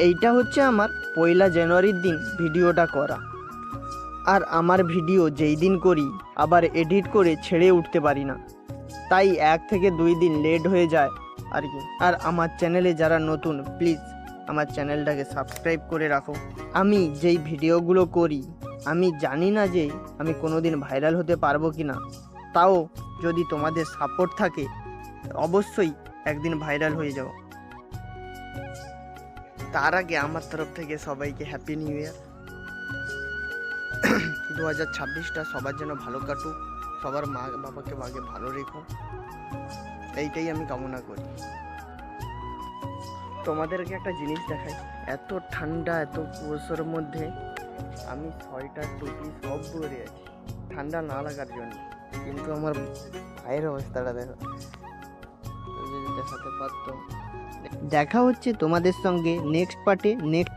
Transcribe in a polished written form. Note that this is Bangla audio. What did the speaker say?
এইটা হচ্ছে আমার 1 জানুয়ারির দিন ভিডিওটা করা। আর আমার ভিডিও যেই দিন করি আবার এডিট করে ছেড়ে উঠতে পারি না, তাই 1 থেকে 2 দিন লেট হয়ে যায় আর কি। আর আমার চ্যানেলে যারা নতুন, প্লিজ আমার চ্যানেলটাকে সাবস্ক্রাইব করে রাখো। আমি যেই ভিডিওগুলো করি আমি জানি না যে আমি কোনোদিন ভাইরাল হতে পারবো কি না, তাও যদি তোমাদের সাপোর্ট থাকে অবশ্যই একদিন ভাইরাল হয়ে যাও। তার আগে আমার তরফ থেকে সবাইকে হ্যাপি নিউ ইয়ার। 2026টা সবার জন্য ভালো কাটুক, সবার মা বাবাকে ভাগে ভালো রেখো, এইটাই আমি কামনা করি। তোমাদেরকে একটা জিনিস দেখাই, এত ঠান্ডা, এত কুয়াশার মধ্যে আমি সোয়েটার টুপি সব পরে আছি ঠান্ডা না লাগার জন্য, কিন্তু আমার ভাইয়ের অবস্থাটা দেখো, যদি দেখাতে পারতো। দেখা হচ্ছে তোমাদের সঙ্গে নেক্সট পার্টে, নেক্সট